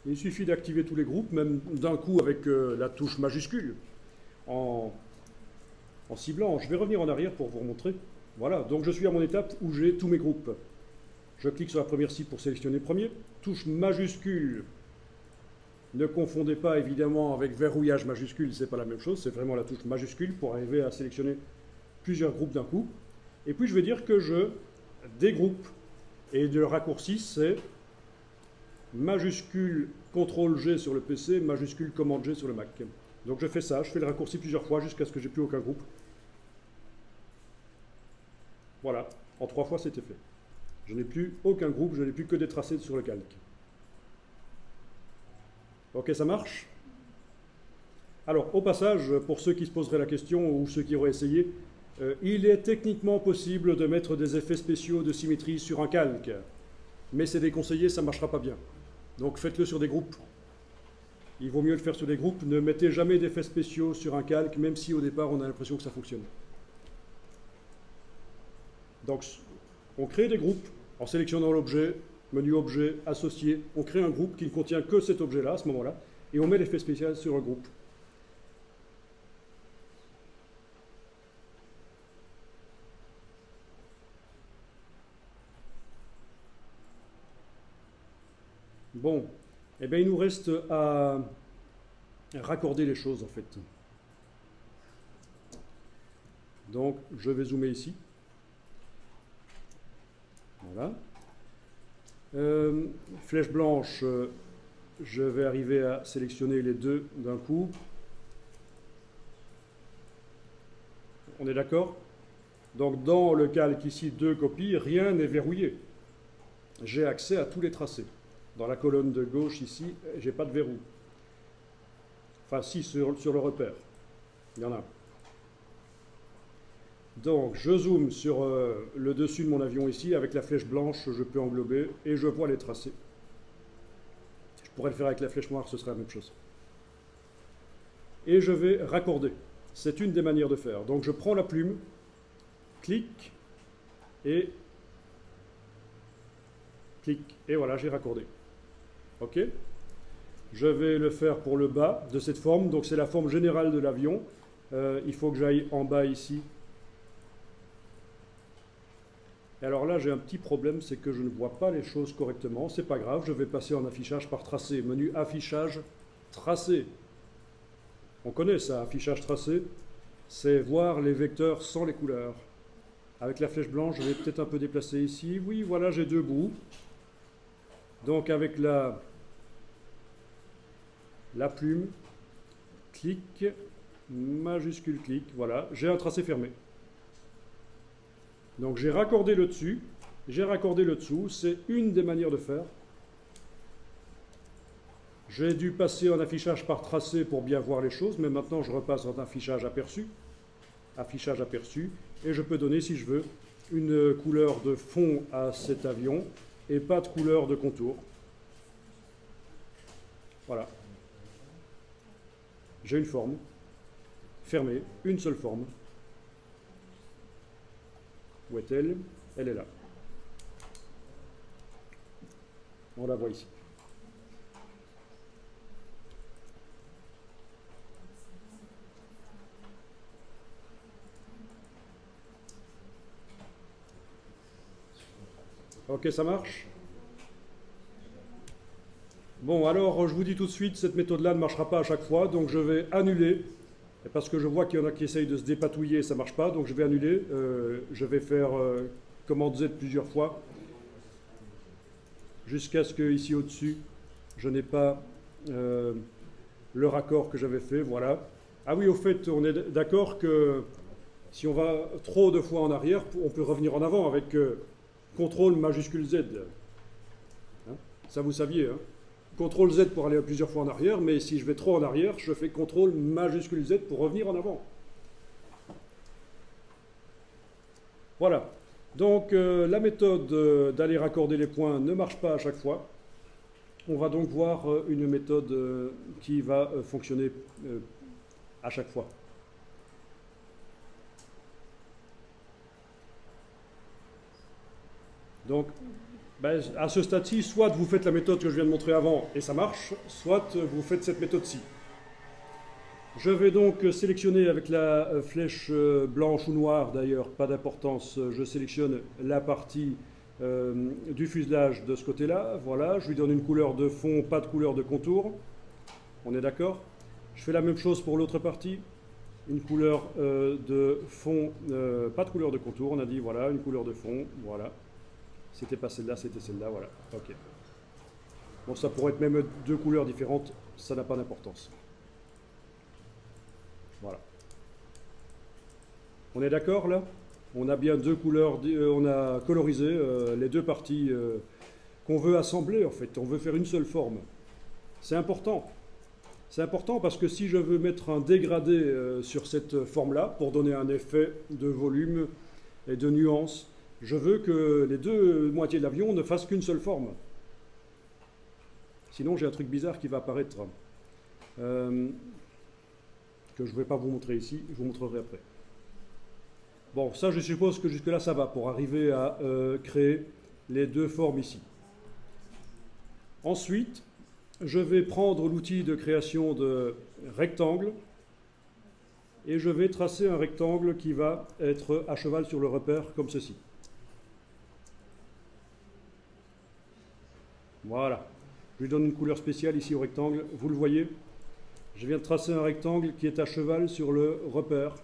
Il suffit d'activer tous les groupes, même d'un coup avec la touche majuscule, en ciblant. Je vais revenir en arrière pour vous montrer. Voilà, donc je suis à mon étape où j'ai tous mes groupes. Je clique sur la première cible pour sélectionner le premier. Touche majuscule. Ne confondez pas évidemment avec verrouillage majuscule, c'est pas la même chose, c'est vraiment la touche majuscule pour arriver à sélectionner plusieurs groupes d'un coup. Et puis je vais dire que je dégroupe. Et le raccourci c'est majuscule CTRL-G sur le PC, majuscule Command-G sur le Mac. Donc je fais ça, je fais le raccourci plusieurs fois jusqu'à ce que j'ai plus aucun groupe. Voilà, en 3 fois c'était fait. Je n'ai plus aucun groupe, je n'ai plus que des tracés sur le calque. Ok, ça marche? Alors, au passage, pour ceux qui se poseraient la question ou ceux qui auraient essayé, il est techniquement possible de mettre des effets spéciaux de symétrie sur un calque. Mais c'est déconseillé, ça ne marchera pas bien. Donc faites-le sur des groupes. Il vaut mieux le faire sur des groupes. Ne mettez jamais d'effets spéciaux sur un calque, même si au départ on a l'impression que ça fonctionne. Donc on crée des groupes en sélectionnant l'objet, menu objet, associé. On crée un groupe qui ne contient que cet objet-là à ce moment-là, et on met l'effet spécial sur un groupe. Bon, eh bien, il nous reste à raccorder les choses, en fait. Donc, je vais zoomer ici. Voilà. Flèche blanche, je vais arriver à sélectionner les deux d'un coup. On est d'accord? Donc, dans le calque ici, 2 copies, rien n'est verrouillé. J'ai accès à tous les tracés. Dans la colonne de gauche ici, je n'ai pas de verrou. Enfin, si, sur le repère. Il y en a. Donc, je zoome sur le dessus de mon avion ici. Avec la flèche blanche, je peux englober et je vois les tracés. Je pourrais le faire avec la flèche noire, ce serait la même chose. Et je vais raccorder. C'est une des manières de faire. Donc, je prends la plume, clic, et clic. Et voilà, j'ai raccordé. OK? Je vais le faire pour le bas de cette forme. Donc, c'est la forme générale de l'avion. Il faut que j'aille en bas ici. Et alors là, j'ai un petit problème, c'est que je ne vois pas les choses correctement. C'est pas grave, je vais passer en affichage par tracé. Menu affichage, tracé. On connaît ça, affichage tracé. C'est voir les vecteurs sans les couleurs. Avec la flèche blanche, je vais peut-être un peu déplacer ici. Oui, voilà, j'ai 2 bouts. Donc avec la plume, clic, majuscule clic, voilà, j'ai un tracé fermé. Donc j'ai raccordé le dessus, j'ai raccordé le dessous, c'est une des manières de faire. J'ai dû passer en affichage par tracé pour bien voir les choses, mais maintenant je repasse en affichage aperçu, et je peux donner, si je veux, une couleur de fond à cet avion et pas de couleur de contour. Voilà. J'ai une forme fermée, une seule forme. Où est-elle? Elle est là. On la voit ici. Ok, ça marche? Bon, alors je vous dis tout de suite, cette méthode-là ne marchera pas à chaque fois, donc je vais annuler. Parce que je vois qu'il y en a qui essayent de se dépatouiller et ça ne marche pas, donc je vais annuler. Je vais faire commande Z plusieurs fois, jusqu'à ce que ici au-dessus, je n'ai pas le raccord que j'avais fait, voilà. Ah oui, au fait, on est d'accord que si on va trop de fois en arrière, on peut revenir en avant avec CTRL majuscule Z. Hein, ça vous saviez, hein? CTRL Z pour aller plusieurs fois en arrière, mais si je vais trop en arrière, je fais CTRL majuscule Z pour revenir en avant. Voilà. Donc la méthode d'aller raccorder les points ne marche pas à chaque fois. On va donc voir une méthode qui va fonctionner à chaque fois. Donc Ben, à ce stade-ci, soit vous faites la méthode que je viens de montrer avant et ça marche, soit vous faites cette méthode-ci. Je vais donc sélectionner avec la flèche blanche ou noire, d'ailleurs, pas d'importance, je sélectionne la partie du fuselage de ce côté-là. Voilà, je lui donne une couleur de fond, pas de couleur de contour. On est d'accord? Je fais la même chose pour l'autre partie. Une couleur de fond, pas de couleur de contour, on a dit, voilà, une couleur de fond, voilà. C'était pas celle-là, c'était celle-là, voilà. Ok. Bon, ça pourrait être même deux couleurs différentes, ça n'a pas d'importance. Voilà. On est d'accord là? On a bien deux couleurs, on a colorisé les deux parties qu'on veut assembler en fait. On veut faire une seule forme. C'est important. C'est important parce que si je veux mettre un dégradé sur cette forme-là, pour donner un effet de volume et de nuance, je veux que les deux moitiés de l'avion ne fassent qu'une seule forme. Sinon, j'ai un truc bizarre qui va apparaître, que je ne vais pas vous montrer ici, je vous montrerai après. Bon, ça, je suppose que jusque-là, ça va pour arriver à créer les deux formes ici. Ensuite, je vais prendre l'outil de création de rectangle et je vais tracer un rectangle qui va être à cheval sur le repère, comme ceci. Voilà. Je lui donne une couleur spéciale ici au rectangle. Vous le voyez? Je viens de tracer un rectangle qui est à cheval sur le repère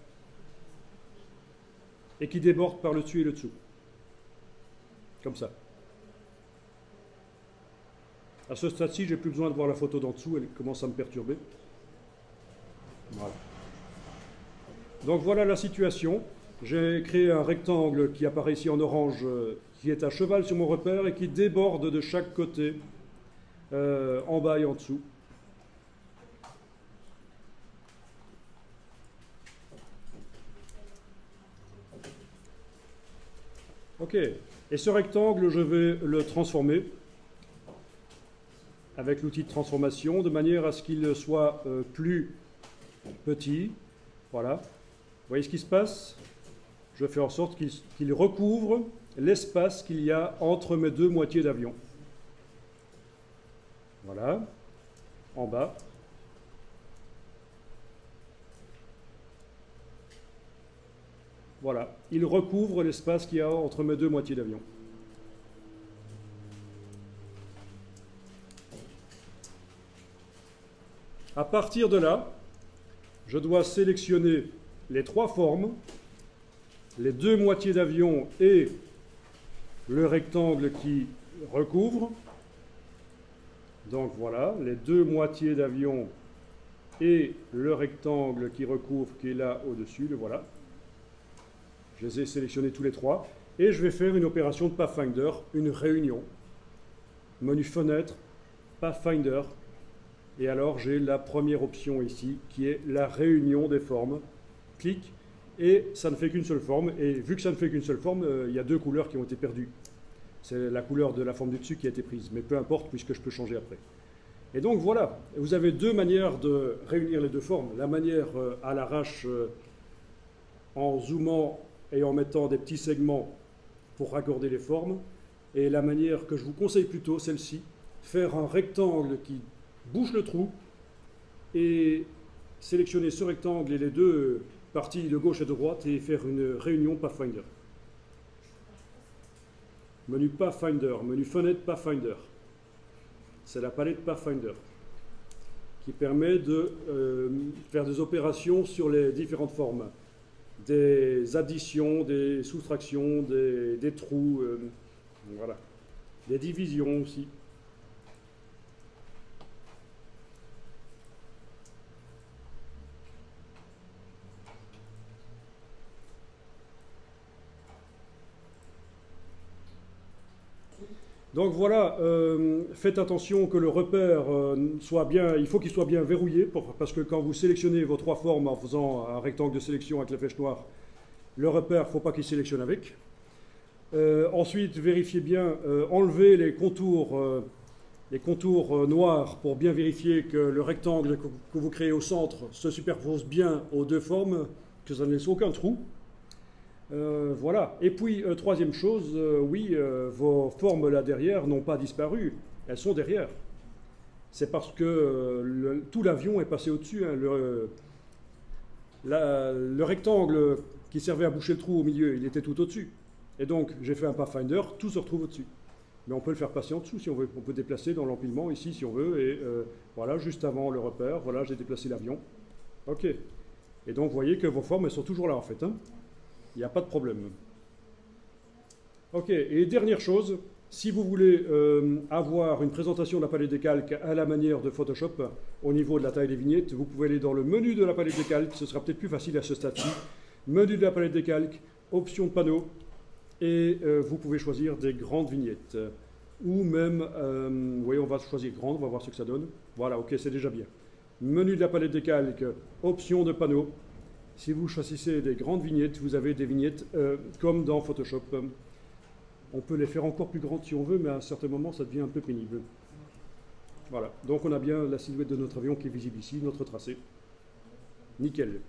et qui déborde par le dessus et le dessous. Comme ça. À ce stade-ci, j'ai plus besoin de voir la photo d'en dessous, elle commence à me perturber. Voilà. Donc voilà la situation. J'ai créé un rectangle qui apparaît ici en orange, qui est à cheval sur mon repère et qui déborde de chaque côté, en bas et en dessous. Ok. Et ce rectangle, je vais le transformer avec l'outil de transformation, de manière à ce qu'il soit plus petit. Voilà. Vous voyez ce qui se passe? Je fais en sorte qu'il recouvre l'espace qu'il y a entre mes deux moitiés d'avion. Voilà. En bas. Voilà. Il recouvre l'espace qu'il y a entre mes deux moitiés d'avion. À partir de là, je dois sélectionner les trois formes, les deux moitiés d'avion et le rectangle qui recouvre. Donc voilà, les deux moitiés d'avion et le rectangle qui recouvre, qui est là au-dessus, le voilà. Je les ai sélectionnés tous les trois. Et je vais faire une opération de Pathfinder, une réunion. Menu fenêtre, Pathfinder. Et alors j'ai la première option ici, qui est la réunion des formes. Clic, et ça ne fait qu'une seule forme. Et vu que ça ne fait qu'une seule forme, il y a deux couleurs qui ont été perdues. C'est la couleur de la forme du dessus qui a été prise. Mais peu importe, puisque je peux changer après. Et donc voilà, vous avez deux manières de réunir les deux formes. La manière à l'arrache, en zoomant et en mettant des petits segments pour raccorder les formes. Et la manière que je vous conseille plutôt, celle-ci, faire un rectangle qui bouche le trou et sélectionner ce rectangle et les deux parties de gauche et de droite et faire une réunion Pathfinder. Menu Pathfinder, menu fenêtre Pathfinder. C'est la palette Pathfinder qui permet de faire des opérations sur les différentes formes. Des additions, des soustractions, des trous, voilà. Des divisions aussi. Donc voilà, faites attention que le repère soit bien, il faut qu'il soit bien verrouillé, parce que quand vous sélectionnez vos trois formes en faisant un rectangle de sélection avec la flèche noire, le repère, il ne faut pas qu'il sélectionne avec. Ensuite, vérifiez bien, enlevez les contours noirs pour bien vérifier que le rectangle que vous créez au centre se superpose bien aux deux formes, que ça ne laisse aucun trou. Voilà. Et puis, troisième chose, oui, vos formes là derrière n'ont pas disparu. Elles sont derrière. C'est parce que tout l'avion est passé au-dessus, hein. Le rectangle qui servait à boucher le trou au milieu, il était tout au-dessus. Et donc, j'ai fait un Pathfinder, tout se retrouve au-dessus. Mais on peut le faire passer en dessous si on veut. On peut déplacer dans l'empilement ici si on veut. Et voilà, juste avant le repère, voilà, j'ai déplacé l'avion. OK. Et donc, vous voyez que vos formes, elles sont toujours là, en fait, hein. Il n'y a pas de problème. OK. Et dernière chose, si vous voulez avoir une présentation de la palette des calques à la manière de Photoshop, au niveau de la taille des vignettes, vous pouvez aller dans le menu de la palette des calques. Ce sera peut-être plus facile à ce stade-ci. Menu de la palette des calques, option de panneau. Et vous pouvez choisir des grandes vignettes. Ou même, oui, on va choisir grande, on va voir ce que ça donne. Voilà, OK, c'est déjà bien. Menu de la palette des calques, option de panneau. Si vous choisissez des grandes vignettes, vous avez des vignettes comme dans Photoshop. On peut les faire encore plus grandes si on veut, mais à un certain moment, ça devient un peu pénible. Voilà, donc on a bien la silhouette de notre avion qui est visible ici, notre tracé. Nickel.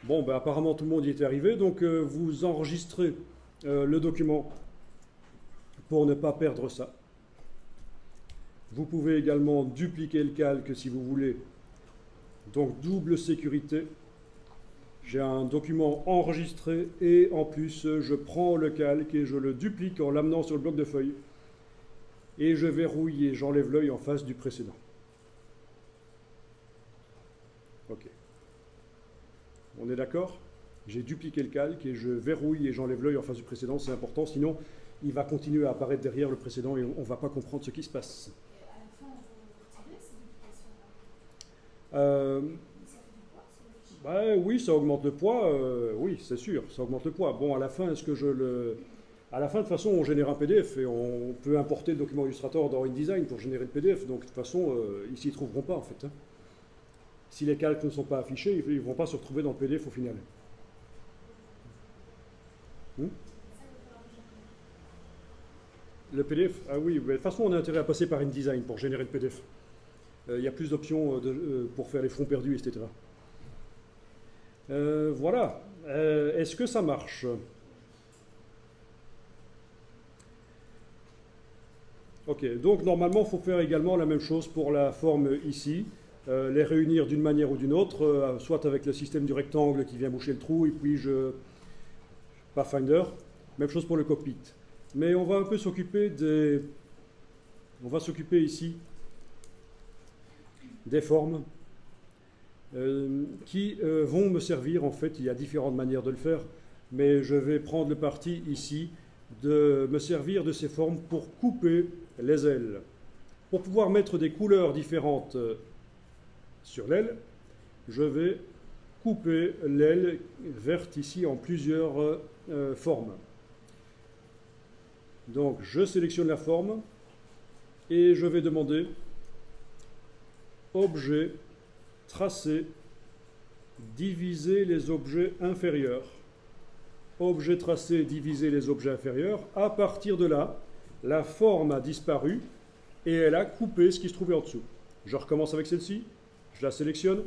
Bon, ben, apparemment tout le monde y était arrivé, donc vous enregistrez le document pour ne pas perdre ça. Vous pouvez également dupliquer le calque si vous voulez. Donc double sécurité. J'ai un document enregistré et en plus je prends le calque et je le duplique en l'amenant sur le bloc de feuilles. Et je verrouille et j'enlève l'œil en face du précédent. OK. On est d'accord? J'ai dupliqué le calque et je verrouille et j'enlève l'œil en face du précédent, c'est important, sinon il va continuer à apparaître derrière le précédent et on ne va pas comprendre ce qui se passe. Et à la fin, vous retirez ces duplications-là? Bah, oui, ça augmente le poids, oui, c'est sûr, ça augmente le poids. Bon, à la fin, est-ce que je le... À la fin, de toute façon, on génère un PDF et on peut importer le document Illustrator dans InDesign pour générer le PDF, donc de toute façon, ils s'y trouveront pas en fait, hein. Si les calques ne sont pas affichés, ils ne vont pas se retrouver dans le PDF au final. Le PDF, ah oui, mais de toute façon on a intérêt à passer par InDesign pour générer le PDF. Il y a plus d'options pour faire les fonds perdus, etc. Voilà. Est-ce que ça marche? Ok, donc normalement il faut faire également la même chose pour la forme ici. Les réunir d'une manière ou d'une autre, soit avec le système du rectangle qui vient boucher le trou, et puis Pathfinder. Même chose pour le cockpit. Mais on va un peu s'occuper des... On va s'occuper ici des formes qui vont me servir, en fait, il y a différentes manières de le faire, mais je vais prendre le parti ici de me servir de ces formes pour couper les ailes. Pour pouvoir mettre des couleurs différentes sur l'aile, je vais couper l'aile verte ici en plusieurs formes. Donc je sélectionne la forme et je vais demander Objet, tracer, diviser les objets inférieurs. Objet tracé, diviser les objets inférieurs. À partir de là, la forme a disparu et elle a coupé ce qui se trouvait en dessous. Je recommence avec celle-ci, je la sélectionne.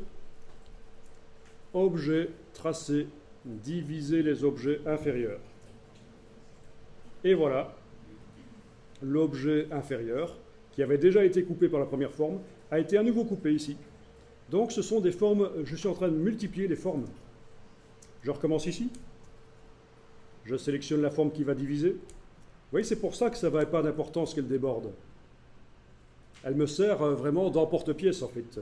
Objet, tracé, diviser les objets inférieurs. Et voilà, l'objet inférieur, qui avait déjà été coupé par la première forme, a été à nouveau coupé ici. Donc ce sont des formes, je suis en train de multiplier les formes. Je recommence ici. Je sélectionne la forme qui va diviser. Vous voyez, c'est pour ça que ça n'a pas d'importance qu'elle déborde. Elle me sert vraiment d'emporte-pièce en fait.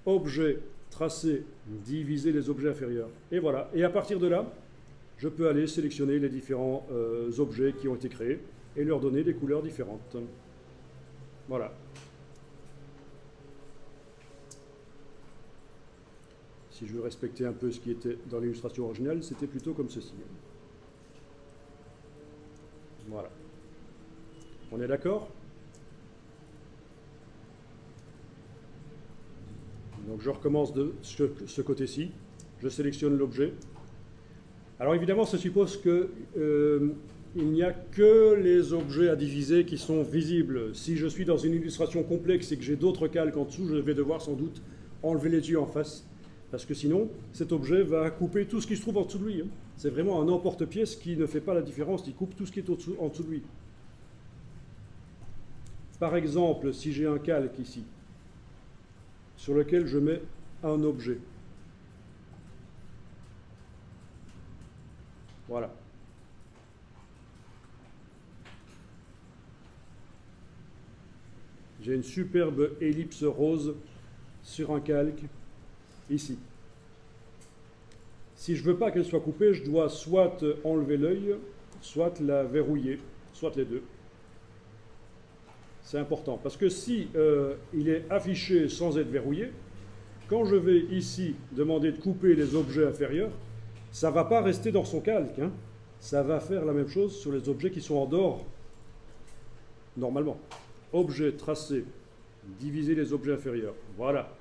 Objet, tracer, diviser les objets inférieurs. Et voilà. Et à partir de là, je peux aller sélectionner les différents objets qui ont été créés et leur donner des couleurs différentes. Voilà. Si je veux respecter un peu ce qui était dans l'illustration originale, c'était plutôt comme ceci. Voilà. On est d'accord? Donc je recommence de ce côté-ci. Je sélectionne l'objet. Alors évidemment, ça suppose qu'il n'y a que les objets à diviser qui sont visibles. Si je suis dans une illustration complexe et que j'ai d'autres calques en dessous, je vais devoir sans doute enlever les yeux en face Parce que sinon, cet objet va couper tout ce qui se trouve en dessous de lui. Hein. C'est vraiment un emporte-pièce qui ne fait pas la différence, il coupe tout ce qui est en dessous de lui. Par exemple, si j'ai un calque ici, sur lequel je mets un objet. Voilà. J'ai une superbe ellipse rose sur un calque, ici. Si je ne veux pas qu'elle soit coupée, je dois soit enlever l'œil, soit la verrouiller, soit les deux. C'est important, parce que si il est affiché sans être verrouillé, quand je vais ici demander de couper les objets inférieurs, ça ne va pas rester dans son calque, hein. Ça va faire la même chose sur les objets qui sont en dehors, normalement. Objet tracé, diviser les objets inférieurs. Voilà.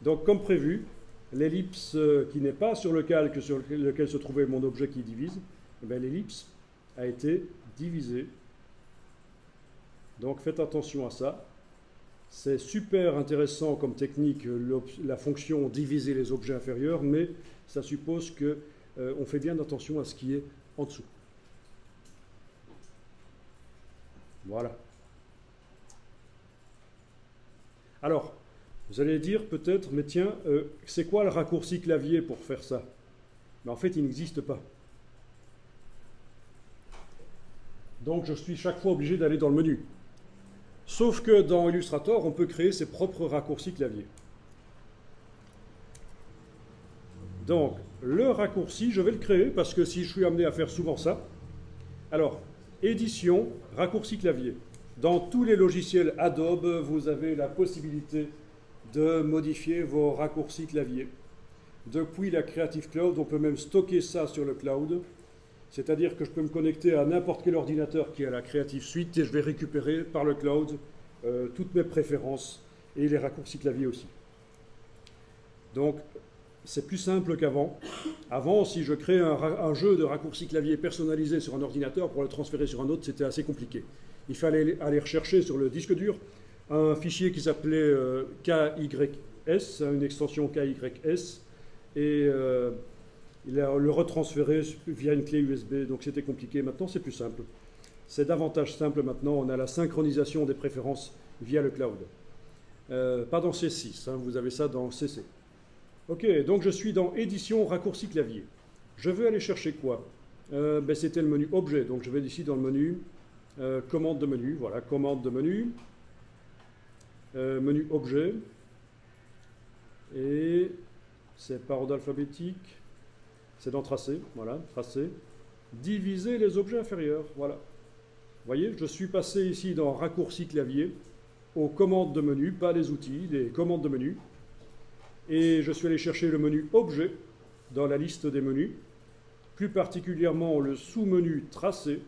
Donc, comme prévu, l'ellipse qui n'est pas sur le calque sur lequel se trouvait mon objet qui divise, eh bien, l'ellipse a été divisée. Donc, faites attention à ça. C'est super intéressant comme technique, la fonction diviser les objets inférieurs, mais ça suppose qu'on fait bien attention à ce qui est en dessous. Voilà. Alors, vous allez dire peut-être, mais tiens, c'est quoi le raccourci clavier pour faire ça? Mais en fait, il n'existe pas. Donc, je suis chaque fois obligé d'aller dans le menu. Sauf que dans Illustrator, on peut créer ses propres raccourcis clavier. Donc, le raccourci, je vais le créer parce que si je suis amené à faire souvent ça, alors, édition, raccourci clavier. Dans tous les logiciels Adobe, vous avez la possibilité de modifier vos raccourcis clavier. Depuis la Creative Cloud, on peut même stocker ça sur le cloud. C'est-à-dire que je peux me connecter à n'importe quel ordinateur qui a la Creative Suite et je vais récupérer par le cloud toutes mes préférences et les raccourcis clavier aussi. Donc, c'est plus simple qu'avant. Avant, si je crée un jeu de raccourcis clavier personnalisé sur un ordinateur pour le transférer sur un autre, c'était assez compliqué. Il fallait aller rechercher sur le disque dur un fichier qui s'appelait KYS, une extension KYS, et le retransférer via une clé USB, donc c'était compliqué. Maintenant, c'est plus simple. C'est davantage simple maintenant. On a la synchronisation des préférences via le cloud. Pas dans C6, hein, vous avez ça dans CC. Ok, donc je suis dans Édition, raccourci clavier. Je veux aller chercher quoi? C'était le menu Objet, donc je vais ici dans le menu Commande de menu. Voilà, Commande de menu. Menu Objet. Et c'est par ordre alphabétique. C'est dans Tracer, voilà, Tracer. Diviser les objets inférieurs, voilà. Vous voyez, je suis passé ici dans Raccourci clavier aux commandes de menu, pas les outils, les commandes de menu. Et je suis allé chercher le menu Objet dans la liste des menus, plus particulièrement le sous-menu Tracer.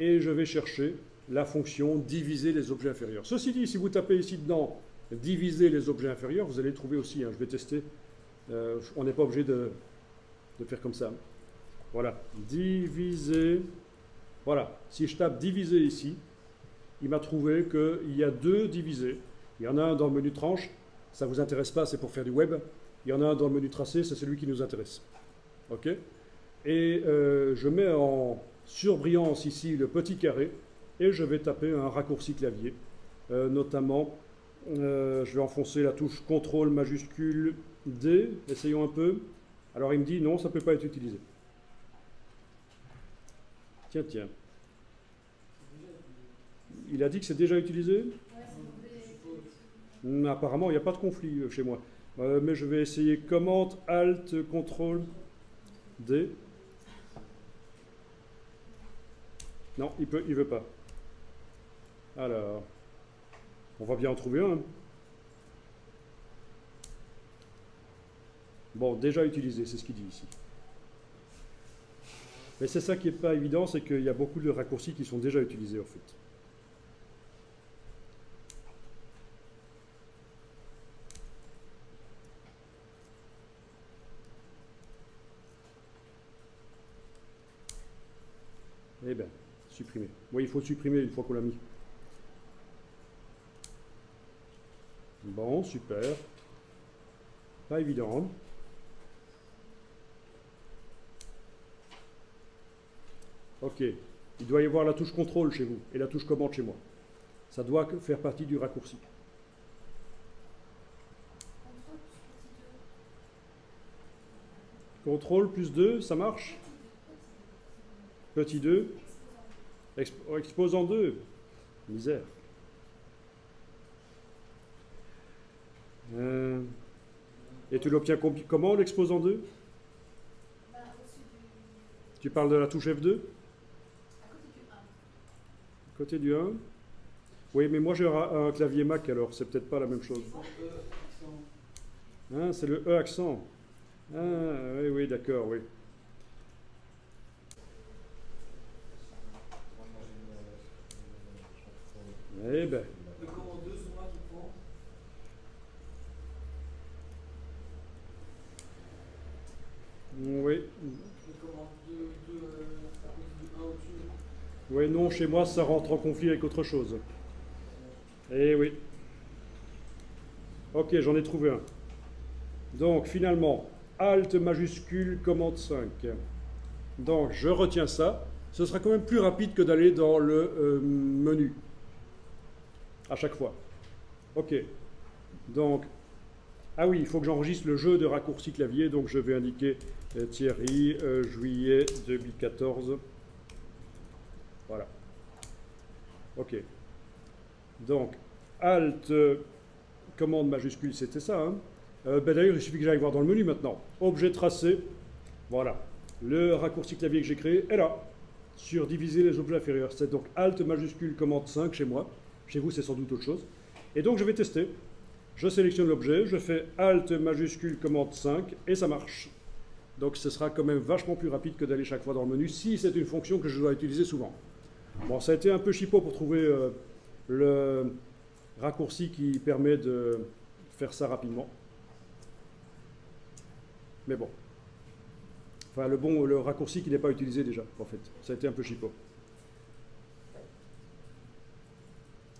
Et je vais chercher la fonction Diviser les objets inférieurs. Ceci dit, si vous tapez ici dedans Diviser les objets inférieurs, vous allez le trouver aussi, hein, je vais tester. On n'est pas obligé de faire comme ça. Voilà, diviser. Voilà, si je tape diviser ici, il m'a trouvé qu'il y a deux divisés. Il y en a un dans le menu tranche, ça ne vous intéresse pas, c'est pour faire du web. Il y en a un dans le menu tracé, c'est celui qui nous intéresse. OK? Et je mets en surbrillance ici le petit carré et je vais taper un raccourci clavier. Notamment, je vais enfoncer la touche CTRL majuscule D, essayons un peu. Alors il me dit non, ça ne peut pas être utilisé. Tiens, tiens. Il a dit que c'est déjà utilisé? Apparemment, il n'y a pas de conflit chez moi. Mais je vais essayer commande Alt CTRL D. Non, il veut pas. Alors, on va bien en trouver un. Bon, déjà utilisé, c'est ce qu'il dit ici. Mais c'est ça qui n'est pas évident, c'est qu'il y a beaucoup de raccourcis qui sont déjà utilisés en fait. Eh bien, supprimer. Oui, il faut le supprimer une fois qu'on l'a mis. Bon, super. Pas évident, hein? Ok. Il doit y avoir la touche contrôle chez vous et la touche commande chez moi. Ça doit faire partie du raccourci. Contrôle plus 2. Contrôle plus 2, ça marche? Petit 2. Exposant 2. Misère. Et tu l'obtiens comment, l'exposant 2? Bah, au-dessus du. Tu parles de la touche F2? À côté du 1. Côté du 1? Oui, mais moi j'ai un clavier Mac alors, c'est peut-être pas la même chose. Hein, c'est le E accent. Ah, oui, oui, d'accord, oui. Eh ben, Le commande 2, c'est moi qui prends. oui. Le commande 2, à cause du 1 au-dessus. Oui, non, chez moi ça rentre en conflit avec autre chose. Eh oui. Ok, j'en ai trouvé un. Donc finalement, Alt majuscule, commande 5. Donc je retiens ça. Ce sera quand même plus rapide que d'aller dans le menu. À chaque fois. Ok. Donc, ah oui, il faut que j'enregistre le jeu de raccourci clavier. Donc je vais indiquer Thierry, juillet 2014. Voilà. Ok. Donc, Alt, commande majuscule, c'était ça. Hein. D'ailleurs, il suffit que j'aille voir dans le menu maintenant. Objet tracé. Voilà. Le raccourci clavier que j'ai créé est là. Sur diviser les objets inférieurs. C'est donc Alt majuscule, commande 5 chez moi. Chez vous, c'est sans doute autre chose. Et donc, je vais tester. Je sélectionne l'objet, je fais Alt majuscule, commande 5 et ça marche. Donc, ce sera quand même vachement plus rapide que d'aller chaque fois dans le menu si c'est une fonction que je dois utiliser souvent. Bon, ça a été un peu chipot pour trouver le raccourci qui permet de faire ça rapidement. Mais bon. Enfin, le raccourci qui n'est pas utilisé déjà, en fait. Ça a été un peu chipot.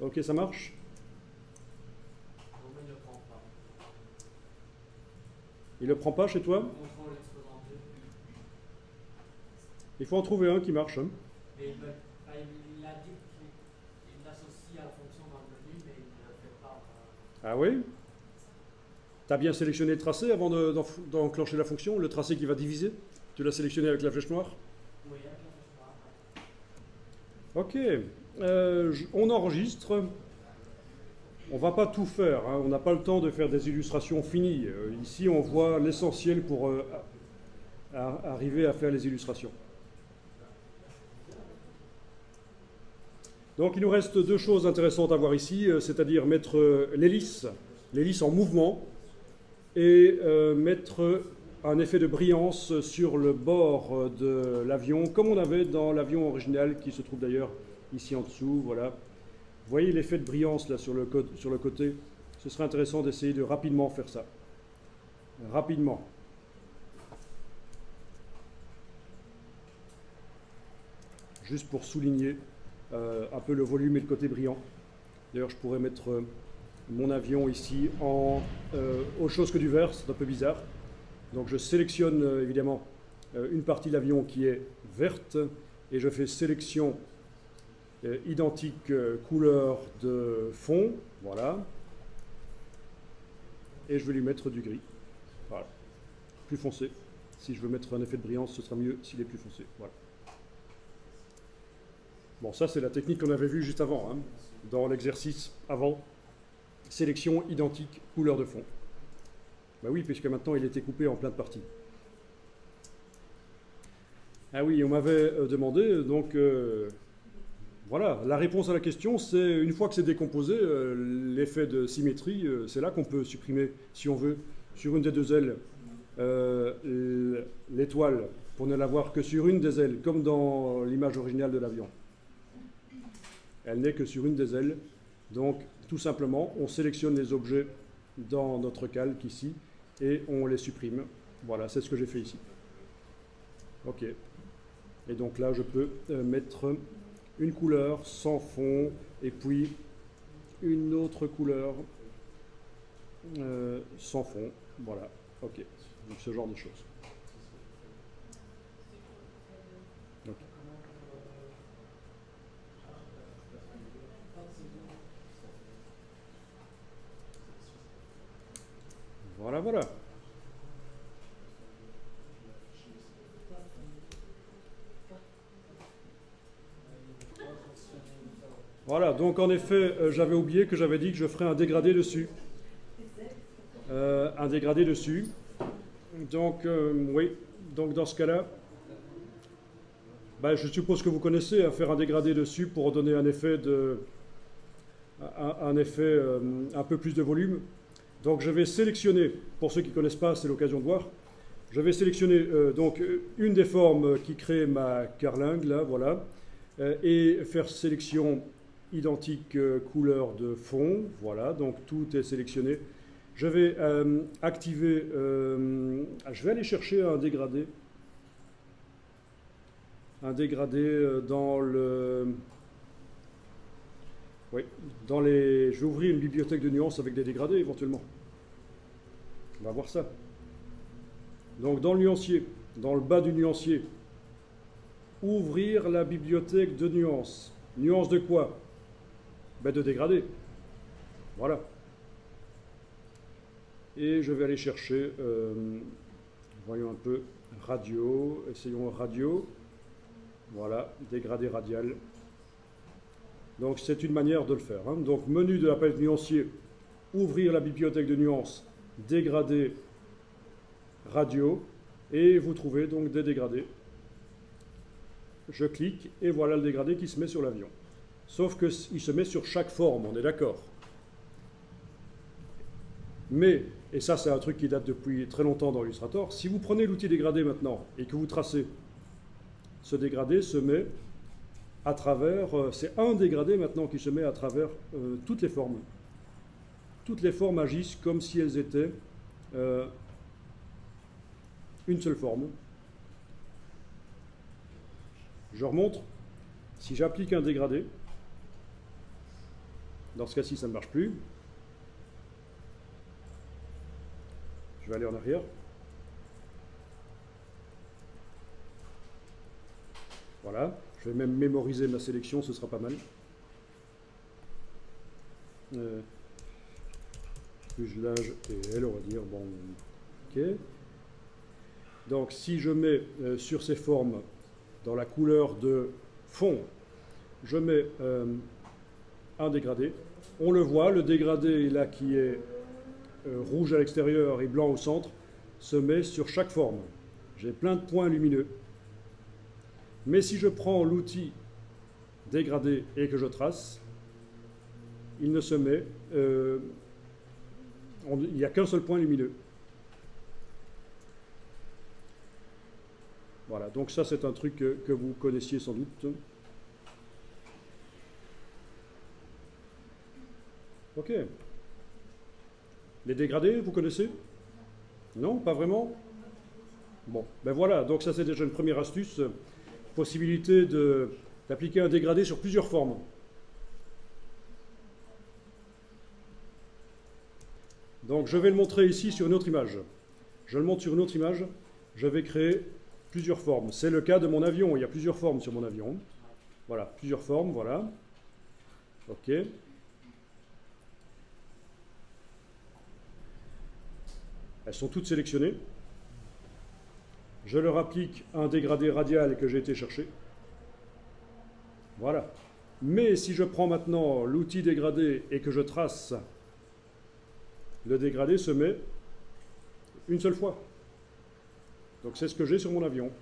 Ok, ça marche? Non, mais il ne le prend pas. Il ne le prend pas chez toi? Contrôle exposant 2. Il faut en trouver un qui marche. Hein. Mais il a dit qu'il l'associe à la fonction dans le menu, mais il ne le fait pas. Ah oui? Tu as bien sélectionné le tracé avant d'enclencher la fonction, le tracé qui va diviser? Tu l'as sélectionné avec la flèche noire? Oui, avec la flèche noire. Ok. On enregistre. On ne va pas tout faire. Hein. On n'a pas le temps de faire des illustrations finies. Ici, on voit l'essentiel pour arriver à faire les illustrations. Donc, il nous reste deux choses intéressantes à voir ici, c'est-à-dire mettre l'hélice en mouvement, et mettre un effet de brillance sur le bord de l'avion, comme on avait dans l'avion original, qui se trouve d'ailleurs ici en dessous. Voilà. Vous voyez l'effet de brillance là sur le côté? Ce serait intéressant d'essayer de rapidement faire ça. Rapidement. Juste pour souligner un peu le volume et le côté brillant. D'ailleurs, je pourrais mettre mon avion ici en autre chose que du vert, c'est un peu bizarre. Donc je sélectionne évidemment une partie de l'avion qui est verte et je fais sélection identique couleur de fond, voilà. Et je vais lui mettre du gris, voilà, plus foncé. Si je veux mettre un effet de brillance, ce sera mieux s'il est plus foncé, voilà. Bon, ça c'est la technique qu'on avait vue juste avant, hein, dans l'exercice avant. Sélection identique, couleur de fond. Ben oui, puisque maintenant il était coupé en plein de parties. Ah oui, on m'avait demandé, donc voilà, la réponse à la question, c'est une fois que c'est décomposé, l'effet de symétrie, c'est là qu'on peut supprimer, si on veut, sur une des deux ailes, l'étoile, pour ne l'avoir que sur une des ailes, comme dans l'image originale de l'avion. Elle n'est que sur une des ailes, donc tout simplement, on sélectionne les objets dans notre calque ici, et on les supprime. Voilà, c'est ce que j'ai fait ici. Ok. Et donc là, je peux mettre une couleur sans fond, et puis une autre couleur sans fond. Voilà, ok. Donc ce genre de choses. Ok. Voilà, voilà. Voilà, donc en effet, j'avais oublié que j'avais dit que je ferais un dégradé dessus. Un dégradé dessus. Donc, oui, donc dans ce cas-là, je suppose que vous connaissez, hein, faire un dégradé dessus pour donner un effet un peu plus de volume. Donc je vais sélectionner, pour ceux qui ne connaissent pas, c'est l'occasion de voir, je vais sélectionner donc une des formes qui crée ma carlingue, là, voilà, et faire sélection identique couleur de fond, voilà, donc tout est sélectionné. Je vais activer, je vais aller chercher un dégradé dans le... Oui, je vais ouvrir une bibliothèque de nuances avec des dégradés éventuellement. On va voir ça. Donc dans le nuancier, dans le bas du nuancier, ouvrir la bibliothèque de nuances. Nuances de quoi? De dégradés. Voilà. Et je vais aller chercher, voyons un peu, radio, essayons radio. Voilà, dégradé radial. Donc c'est une manière de le faire. Hein. Donc menu de la palette nuancier, ouvrir la bibliothèque de nuances, dégradé radio, et vous trouvez donc des dégradés. Je clique et voilà le dégradé qui se met sur l'avion. Sauf qu'il se met sur chaque forme, on est d'accord. Mais, et ça c'est un truc qui date depuis très longtemps dans Illustrator, si vous prenez l'outil dégradé maintenant et que vous tracez, ce dégradé se met à travers, c'est un dégradé maintenant qui se met à travers toutes les formes. Toutes les formes agissent comme si elles étaient une seule forme. Je remontre. Si j'applique un dégradé, dans ce cas-ci ça ne marche plus. Je vais aller en arrière. Voilà. Je vais même mémoriser ma sélection, ce sera pas mal. Pugelage et L, on va dire. Bon, ok. Donc, si je mets sur ces formes, dans la couleur de fond, je mets un dégradé. On le voit, le dégradé là qui est rouge à l'extérieur et blanc au centre se met sur chaque forme. J'ai plein de points lumineux. Mais si je prends l'outil dégradé et que je trace, il ne se met... il n'y a qu'un seul point lumineux. Voilà, donc ça c'est un truc que vous connaissiez sans doute. Ok. Les dégradés, vous connaissez? Non, pas vraiment? Bon, ben voilà, donc ça c'est déjà une première astuce. Possibilité d'appliquer un dégradé sur plusieurs formes. Donc je vais le montrer ici sur une autre image. Je le montre sur une autre image, je vais créer plusieurs formes. C'est le cas de mon avion, il y a plusieurs formes sur mon avion. Voilà, plusieurs formes, voilà. Ok. Elles sont toutes sélectionnées. Je leur applique un dégradé radial que j'ai été chercher. Voilà. Mais si je prends maintenant l'outil dégradé et que je trace, le dégradé se met une seule fois. Donc c'est ce que j'ai sur mon avion.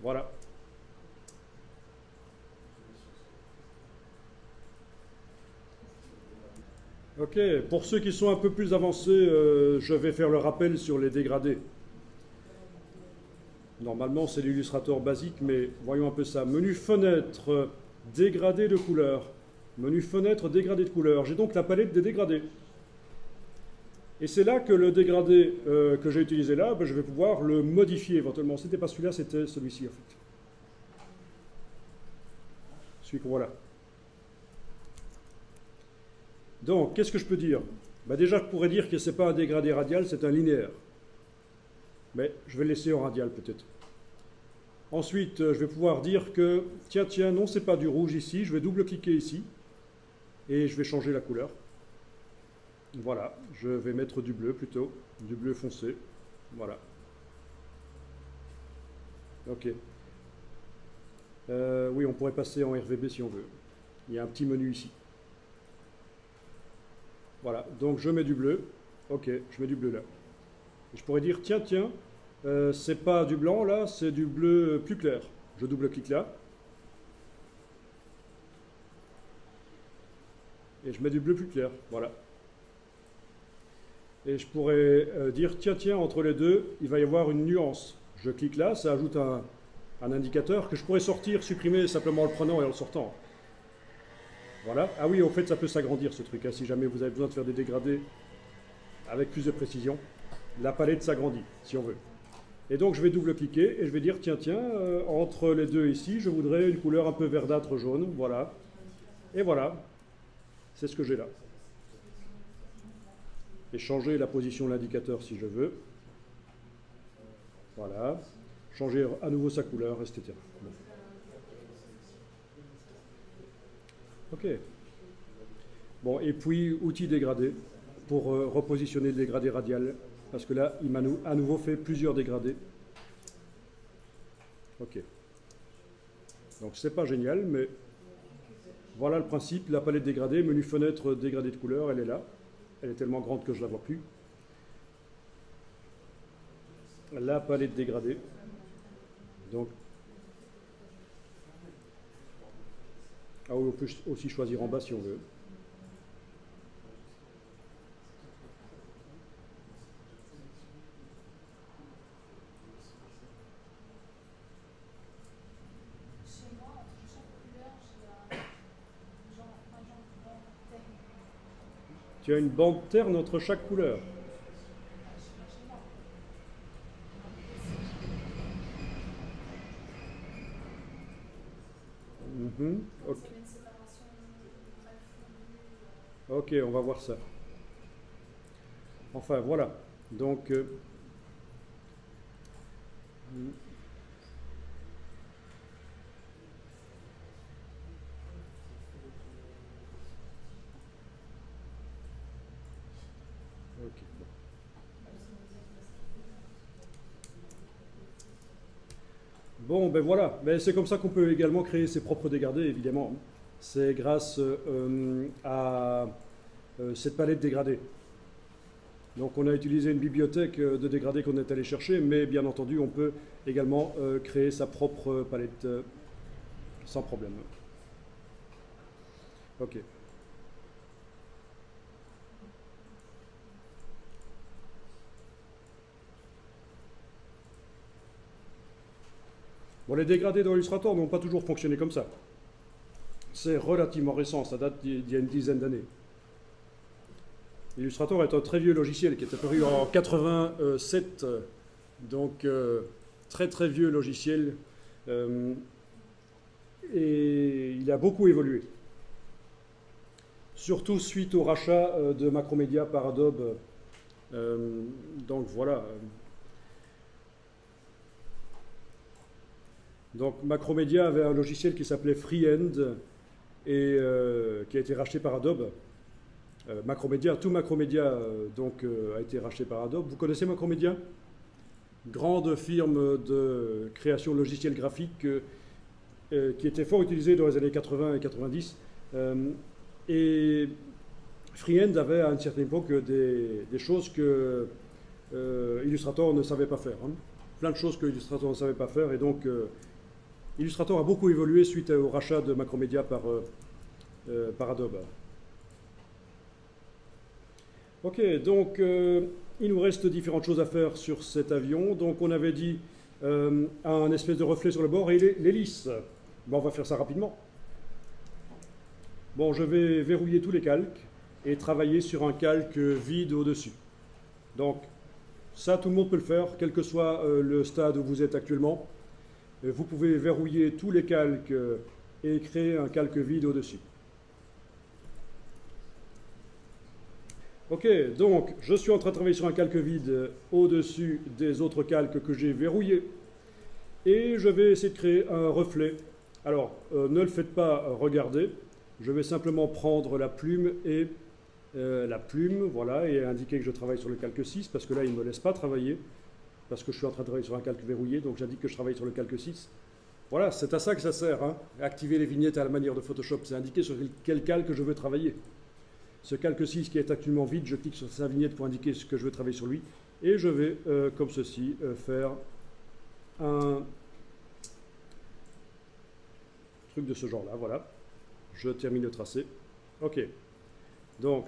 Voilà. Ok, pour ceux qui sont un peu plus avancés, je vais faire le rappel sur les dégradés. Normalement, c'est l'illustrateur basique, mais voyons un peu ça. Menu fenêtre, dégradé de couleur. Menu fenêtre, dégradé de couleur. J'ai donc la palette des dégradés. Et c'est là que le dégradé que j'ai utilisé là, je vais pouvoir le modifier éventuellement. C'était pas celui-là, c'était celui-ci en fait. Celui qu'on voit là. Donc, qu'est-ce que je peux dire? Bah déjà, je pourrais dire que ce n'est pas un dégradé radial, c'est un linéaire. Mais je vais le laisser en radial peut-être. Ensuite, je vais pouvoir dire que, tiens, non, c'est pas du rouge ici, je vais double-cliquer ici, et je vais changer la couleur. Voilà, je vais mettre du bleu plutôt, du bleu foncé, voilà. Ok. Oui, on pourrait passer en RVB si on veut. Il y a un petit menu ici. Voilà, donc je mets du bleu. Ok, je mets du bleu là. Et je pourrais dire, tiens, c'est pas du blanc là, c'est du bleu plus clair. Je double-clique là. Et je mets du bleu plus clair, voilà. Et je pourrais dire, tiens, entre les deux, il va y avoir une nuance. Je clique là, ça ajoute un indicateur que je pourrais sortir, supprimer simplement en le prenant et en le sortant. Voilà. Ah oui, en fait, ça peut s'agrandir ce truc, hein, si jamais vous avez besoin de faire des dégradés avec plus de précision. La palette s'agrandit, si on veut. Et donc, je vais double-cliquer et je vais dire, tiens, entre les deux ici, je voudrais une couleur un peu verdâtre jaune, voilà. Et voilà, c'est ce que j'ai là. Et changer la position de l'indicateur si je veux. Voilà. Changer à nouveau sa couleur, etc. Bon. Ok. Bon, et puis, outil dégradé, pour repositionner le dégradé radial, parce que là, il m'a à nouveau fait plusieurs dégradés. Ok. Donc, c'est pas génial, mais voilà le principe. La palette dégradée, menu fenêtre dégradé de couleur, elle est là. Elle est tellement grande que je ne la vois plus. La palette dégradée. Donc, ah oui, on peut aussi choisir en bas si on veut. Chez moi, entre chaque couleur, j'ai un genre de bande terne. Tu as une bande terne entre chaque couleur. Chez moi. Ok. C'est une séparation très fluide. Ok, on va voir ça. Enfin, voilà. Donc, ok. Bon, ben voilà. Mais c'est comme ça qu'on peut également créer ses propres dégradés, évidemment. C'est grâce à cette palette dégradée. Donc on a utilisé une bibliothèque de dégradés qu'on est allé chercher, mais bien entendu on peut également créer sa propre palette sans problème. Ok. Bon, les dégradés dans Illustrator n'ont pas toujours fonctionné comme ça. C'est relativement récent, ça date d'il y a une dizaine d'années. Illustrator est un très vieux logiciel qui est apparu en 87, donc très très vieux logiciel, et il a beaucoup évolué. Surtout suite au rachat de Macromedia par Adobe. Donc voilà. Donc Macromedia avait un logiciel qui s'appelait Freehand et qui a été racheté par Adobe. Macromedia, tout Macromedia a été racheté par Adobe. Vous connaissez Macromedia? Grande firme de création de logiciels graphiques qui était fort utilisée dans les années 80 et 90. Et Freehand avait à une certaine époque des choses que Illustrator ne savait pas faire. Hein. Plein de choses que Illustrator ne savait pas faire. Et donc Illustrator a beaucoup évolué suite au rachat de Macromedia par Adobe. Ok, donc il nous reste différentes choses à faire sur cet avion. Donc on avait dit un espèce de reflet sur le bord et l'hélice. Bon, on va faire ça rapidement. Bon, je vais verrouiller tous les calques et travailler sur un calque vide au-dessus. Donc ça, tout le monde peut le faire, quel que soit le stade où vous êtes actuellement. Vous pouvez verrouiller tous les calques et créer un calque vide au-dessus. Ok, donc je suis en train de travailler sur un calque vide au-dessus des autres calques que j'ai verrouillés. Et je vais essayer de créer un reflet. Alors, ne le faites pas regarder. Je vais simplement prendre la plume, voilà, et indiquer que je travaille sur le calque 6, parce que là, il ne me laisse pas travailler, parce que je suis en train de travailler sur un calque verrouillé, donc j'indique que je travaille sur le calque 6. Voilà, c'est à ça que ça sert, hein. Activer les vignettes à la manière de Photoshop, c'est indiquer sur quel calque je veux travailler. Ce calque 6 qui est actuellement vide, je clique sur sa vignette pour indiquer ce que je veux travailler sur lui, et je vais, comme ceci, faire un truc de ce genre-là, voilà. Je termine le tracé. Ok. Donc,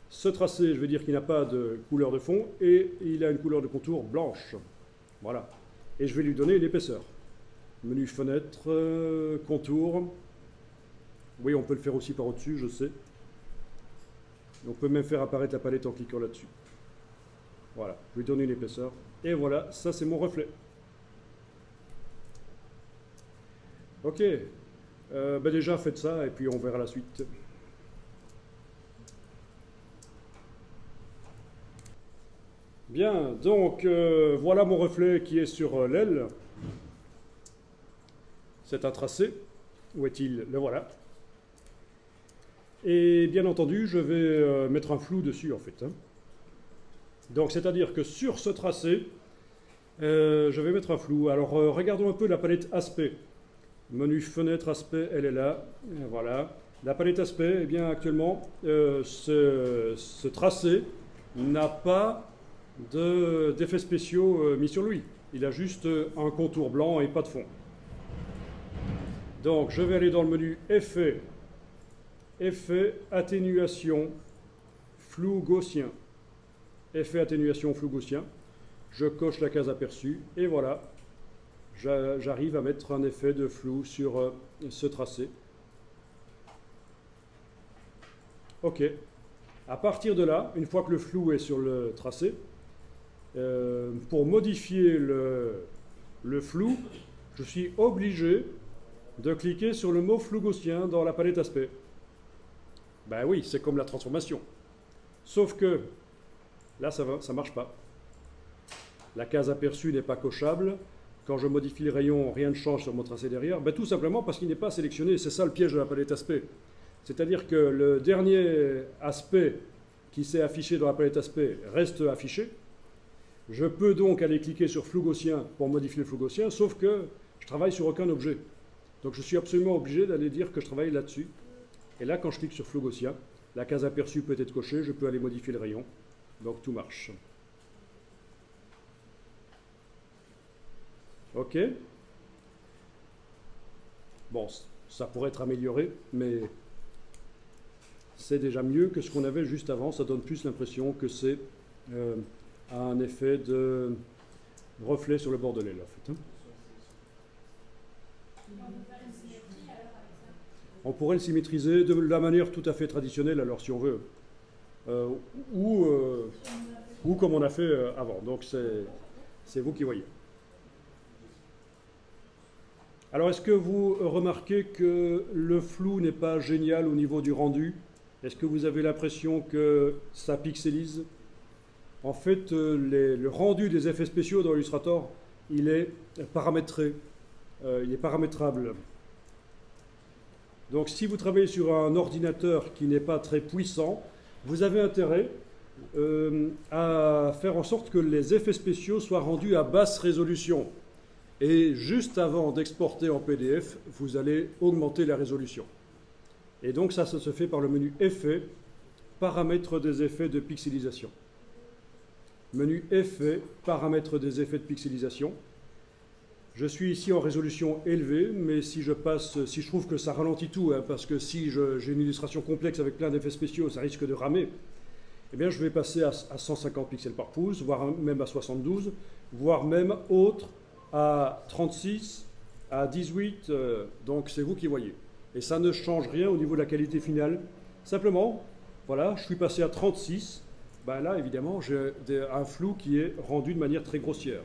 ce tracé, je vais dire qu'il n'a pas de couleur de fond et il a une couleur de contour blanche. Voilà. Et je vais lui donner une épaisseur. Menu fenêtre, contour. Oui, on peut le faire aussi par au-dessus, je sais. On peut même faire apparaître la palette en cliquant là-dessus. Voilà. Je lui donne une épaisseur. Et voilà, ça c'est mon reflet. Ok. Ben déjà, faites ça et puis on verra la suite. Bien, donc voilà mon reflet qui est sur l'aile. C'est un tracé. Où est-il? Le voilà. Et bien entendu, je vais mettre un flou dessus en fait. Hein. Donc c'est-à-dire que sur ce tracé, je vais mettre un flou. Alors regardons un peu la palette aspect. Menu fenêtre aspect, elle est là. Voilà. La palette aspect, eh bien actuellement, ce tracé n'a pas d'effets spéciaux mis sur lui. Il a juste un contour blanc et pas de fond. Donc je vais aller dans le menu effet, effet atténuation, flou gaussien. Effet atténuation, flou gaussien. Je coche la case aperçue et voilà. J'arrive à mettre un effet de flou sur ce tracé. Ok. À partir de là, une fois que le flou est sur le tracé, pour modifier le flou, je suis obligé de cliquer sur le mot flou gaussien dans la palette aspect. Ben oui, c'est comme la transformation. Sauf que là, ça ne marche pas. La case aperçue n'est pas cochable. Quand je modifie le rayon, rien ne change sur mon tracé derrière. Ben, tout simplement parce qu'il n'est pas sélectionné. C'est ça le piège de la palette aspect. C'est-à-dire que le dernier aspect qui s'est affiché dans la palette aspect reste affiché. Je peux donc aller cliquer sur flou gaussien pour modifier le flou gaussien, sauf que je travaille sur aucun objet. Donc je suis absolument obligé d'aller dire que je travaille là-dessus. Et là, quand je clique sur flou gaussien, la case aperçue peut être cochée, je peux aller modifier le rayon. Donc tout marche. Ok. Bon, ça pourrait être amélioré, mais c'est déjà mieux que ce qu'on avait juste avant. Ça donne plus l'impression que c'est un effet de reflet sur le bord de l'aile, en fait. Hein. On pourrait le symétriser de la manière tout à fait traditionnelle, alors si on veut, ou comme on a fait avant. Donc c'est vous qui voyez. Alors est-ce que vous remarquez que le flou n'est pas génial au niveau du rendu? Est-ce que vous avez l'impression que ça pixelise? En fait, le rendu des effets spéciaux dans Illustrator, il est paramétré, il est paramétrable. Donc si vous travaillez sur un ordinateur qui n'est pas très puissant, vous avez intérêt à faire en sorte que les effets spéciaux soient rendus à basse résolution. Et juste avant d'exporter en PDF, vous allez augmenter la résolution. Et donc ça se fait par le menu Effets, Paramètres des effets de pixelisation. Menu Effets, Paramètres des effets de pixelisation. Je suis ici en résolution élevée, mais si je trouve que ça ralentit tout, hein, parce que si j'ai une illustration complexe avec plein d'effets spéciaux, ça risque de ramer, eh bien je vais passer à 150 pixels par pouce, voire même à 72, voire même autre, à 36, à 18, donc c'est vous qui voyez. Et ça ne change rien au niveau de la qualité finale. Simplement, voilà, je suis passé à 36, ben là évidemment j'ai un flou qui est rendu de manière très grossière.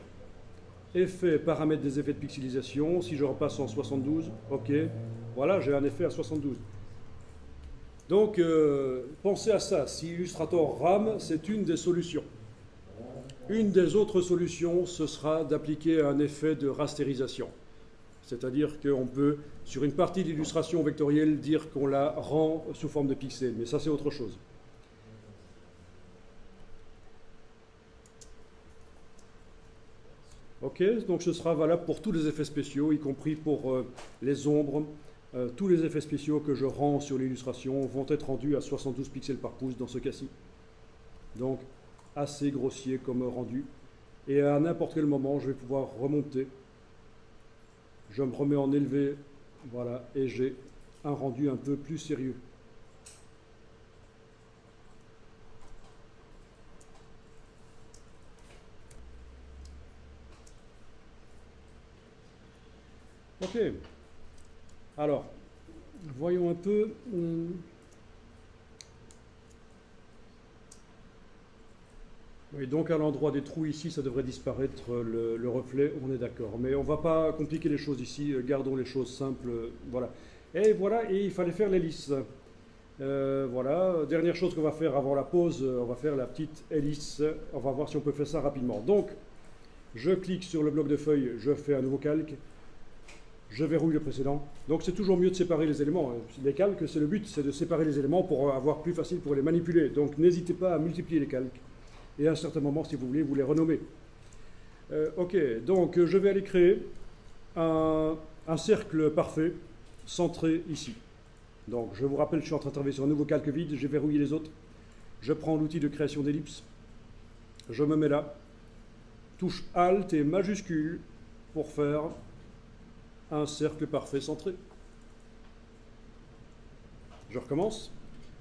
Effet, paramètres des effets de pixelisation, si je repasse en 72, ok, voilà, j'ai un effet à 72. Donc, pensez à ça. Si Illustrator rame, c'est une des solutions. Une des autres solutions, ce sera d'appliquer un effet de rastérisation. C'est-à-dire qu'on peut, sur une partie de l'illustration vectorielle, dire qu'on la rend sous forme de pixels. Mais ça, c'est autre chose. Ok, donc ce sera valable pour tous les effets spéciaux, y compris pour les ombres. Tous les effets spéciaux que je rends sur l'illustration vont être rendus à 72 pixels par pouce dans ce cas-ci. Donc, assez grossier comme rendu. Et à n'importe quel moment, je vais pouvoir remonter. Je me remets en élevé, voilà, et j'ai un rendu un peu plus sérieux. Ok. Alors, voyons un peu. Oui, donc à l'endroit des trous ici, ça devrait disparaître le reflet, on est d'accord. Mais on ne va pas compliquer les choses ici, gardons les choses simples, voilà. Et voilà, et il fallait faire l'hélice. Voilà, dernière chose qu'on va faire avant la pause, on va faire la petite hélice. On va voir si on peut faire ça rapidement. Donc, je clique sur le bloc de feuilles, je fais un nouveau calque. Je verrouille le précédent. Donc c'est toujours mieux de séparer les éléments. Les calques, c'est le but, c'est de séparer les éléments pour avoir plus facile pour les manipuler. Donc n'hésitez pas à multiplier les calques. Et à un certain moment, si vous voulez, vous les renommer. Ok, donc je vais aller créer un cercle parfait centré ici. Donc je vous rappelle, je suis en train de travailler sur un nouveau calque vide, j'ai verrouillé les autres. Je prends l'outil de création d'ellipse. Je me mets là. Touche Alt et majuscule pour faire un cercle parfait centré. Je recommence.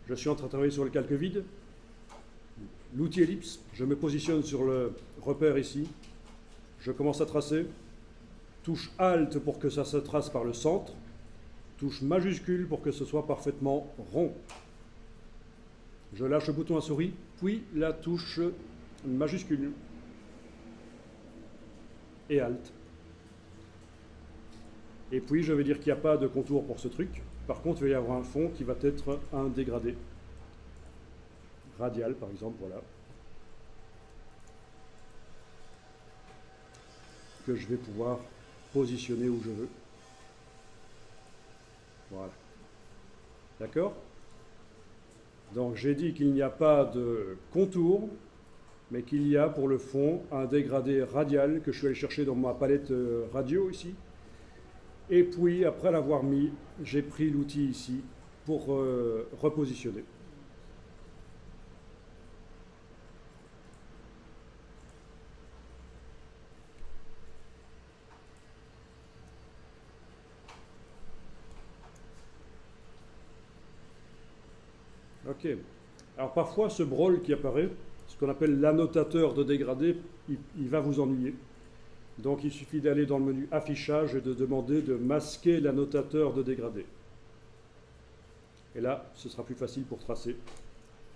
Je suis en train de travailler sur le calque vide. L'outil ellipse, je me positionne sur le repère ici. Je commence à tracer. Touche Alt pour que ça se trace par le centre. Touche majuscule pour que ce soit parfaitement rond. Je lâche le bouton à souris, puis la touche majuscule. Et Alt. Et puis, je vais dire qu'il n'y a pas de contour pour ce truc. Par contre, il va y avoir un fond qui va être un dégradé. Radial, par exemple, voilà. Que je vais pouvoir positionner où je veux. Voilà. D'accord? Donc, j'ai dit qu'il n'y a pas de contour, mais qu'il y a pour le fond un dégradé radial que je suis allé chercher dans ma palette radio ici. Et puis, après l'avoir mis, j'ai pris l'outil ici pour repositionner. Ok. Alors parfois, ce brawl qui apparaît, ce qu'on appelle l'annotateur de dégradé, il va vous ennuyer. Donc il suffit d'aller dans le menu affichage et de demander de masquer l'annotateur de dégradé. Et là, ce sera plus facile pour tracer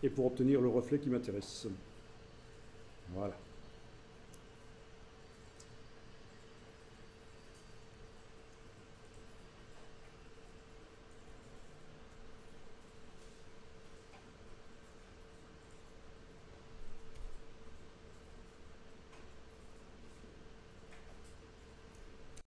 et pour obtenir le reflet qui m'intéresse. Voilà.